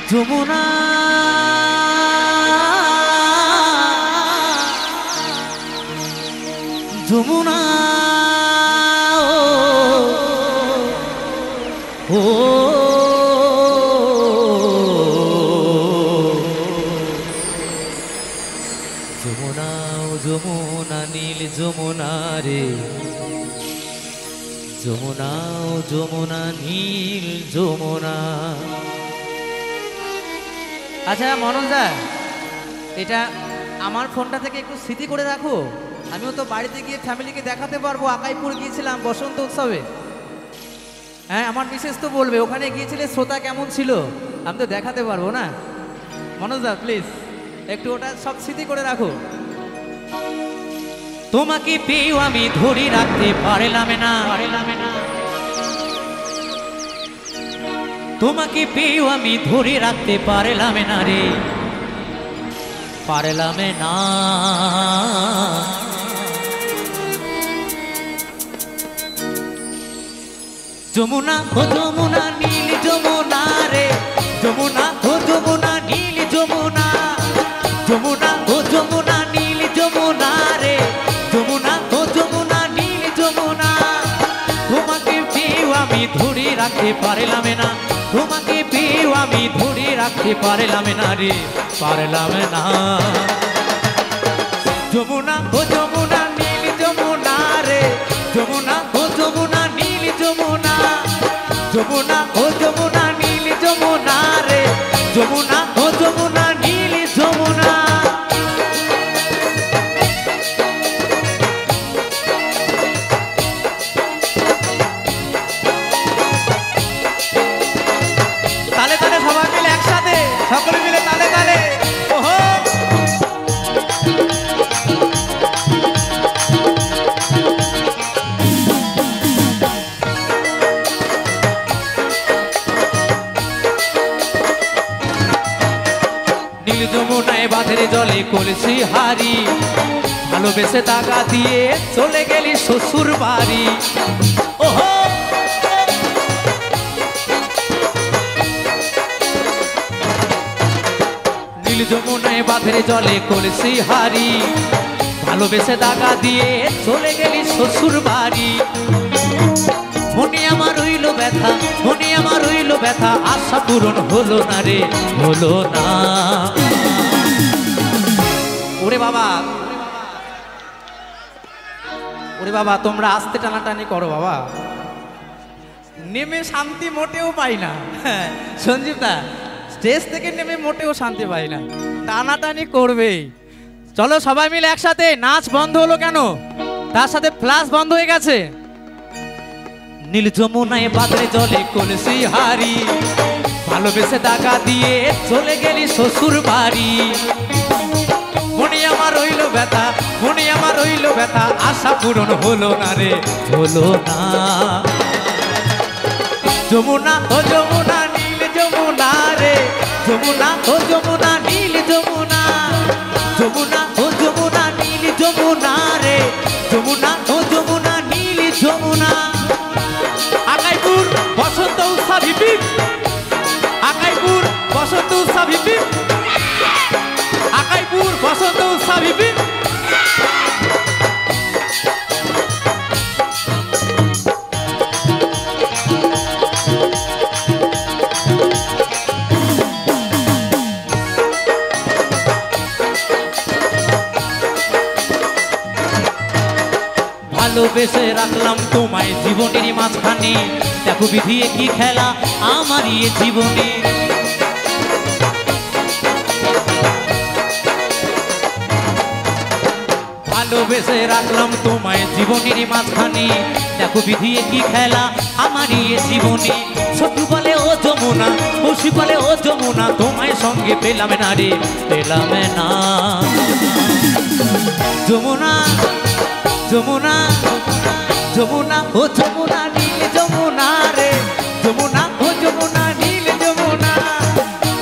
যমুনা যমুনা ও যমুনা ও যমুনা নীল যমুনা রে যমুনা ও যমুনা নীল যমুনা। আচ্ছা মনোজদা, এটা আমার ফোনটা থেকে একটু স্মৃতি করে রাখো, আমিও তো বাড়িতে গিয়ে ফ্যামিলিকে দেখাতে পারবো। আকাইপুর গিয়েছিলাম বসন্ত উৎসবে, হ্যাঁ আমার মিসেস তো বলবে ওখানে গিয়েছিলে শ্রোতা কেমন ছিল, আমি তো দেখাতে পারবো না। মনোজদা প্লিজ একটু ওটা সব স্মৃতি করে রাখো। তোমাকে পেয়েও আমি ধরে রাখতে পারলাম না, তোমাকে পেয়েও আমি ধরে রাখতে পারলাম না রে, পারলাম না। যমুনা ও যমুনা নীল যমুনা রে যমুনা ও যমুনা নীল যমুনা, যমুনা ও যমুনা নীল যমুনা রে যমুনা ও যমুনা নীল যমুনা। তোমাকে পেয়েও আমি ধরে রাখতে পারলাম না, তোমাকে পেয়েও আমি ধরে রাখতে পারলাম না রে, পারলাম না। যমুনা ও যমুনা নীল যমুনা রে যমুনা ও যমুনা নীল যমুনা, যমুনা ও যমুনা নীল যমুনা রে যমুনা ও যমুনা নীল যমুনা। তালে তালে সবাই মিলে একসাথে, সকলে মিলে তালে তালে ওহো। নীল যমুনায় বাঁধের জলে কলসি হারি, ভালোবেসে টাকা দিয়ে চলে গেলি শ্বশুর বাড়ি। ওহো নীল যমুনায় বাঁধের জলে কলসি হারি, ভালোবেসে টাকা দিয়ে চলে গেলি শ্বশুর বাড়ি। মনে আমার রইল ব্যথা, মনে আমার রইল ব্যথা, আশা পূরণ হলো না রে, হলো না। ওরে বাবা, ওরে বাবা তোমরা আস্তে টানাটানি করো বাবা, নেমে শান্তি মোটেও পাই না। সঞ্জীব দা স্টেজ থেকে নেমে মোটেও শান্তি পাই না, টানাটানি করবেই। চলো সবাই মিলে একসাথে। নাচ বন্ধ হলো কেন? তার সাথে ফ্ল্যাশ বন্ধ হয়ে গেছে। নীল যমুনায় বাঁধের জলে কলসি হারি, ভালোবেসে টাকা দিয়ে চলে গেলি শ্বশুর বাড়ি। মনে আমার রইল ব্যথা, মনে আমার রইল ব্যথা, আশা পূরণ হলো না রে, হলো না। যমুনা ও যমুনা নীল যমুনা রে যমুনা ও যমুনা নীল যমুনা, যমুনা ও যমুনা নীল যমুনা রে যমুনা ও যমুনা নীল যমুনা। আকাইপুর বসন্ত উৎসব হিপি, আকাইপুর বসন্ত উৎসব হিপি, আকাইপুর বসন্ত উৎসব হিপি। ভালোবেসে রাখলাম তোমায় জীবনের মাঝখানে, দেখো বিধিয়ে কি খেলা আমার এ জীবনে। ভালোবেসে রাখলাম তোমায় জীবনের মাঝখানে, দেখো বিধিয়ে কি খেলা আমার এ জীবনে। শত্রু বলে ও যমুনা, পশু বলে ও যমুনা, তোমায় সঙ্গে পেলাম না রে, পেলাম না। যমুনা যমুনা যমুনা ও যমুনা নীল যমুনা রে যমুনা ও যমুনা নীল যমুনা,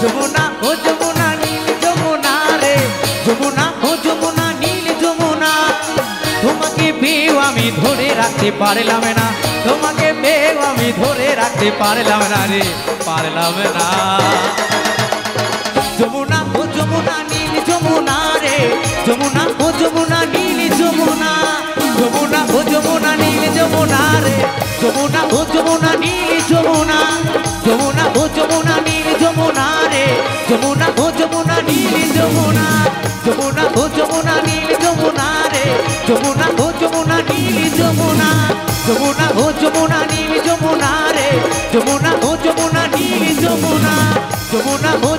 যমুনা ও যমুনা নীল যমুনা রে যমুনা ও যমুনা নীল যমুনা। তোমাকে পেয়েও আমি ধরে রাখতে পারলাম না, তোমাকে পেয়েও আমি ধরে রাখতে পারলাম না রে, পারলাম না। যমুনা ও যমুনা নীল যমুনা, যমুনা ও যমুনা নীল যমুনা রে, যমুনা ও যমুনা নীল যমুনা, যমুনা ও যমুনা নীল যমুনা রে, যমুনা ও যমুনা নীল যমুনা, যমুনা ও যমুনা নীল যমুনা রে, যমুনা ও যমুনা নীল যমুনা, যমুনা ও যমুনা নীল যমুনা রে, যমুনা ও যমুনা নীল যমুনা, যমুনা ও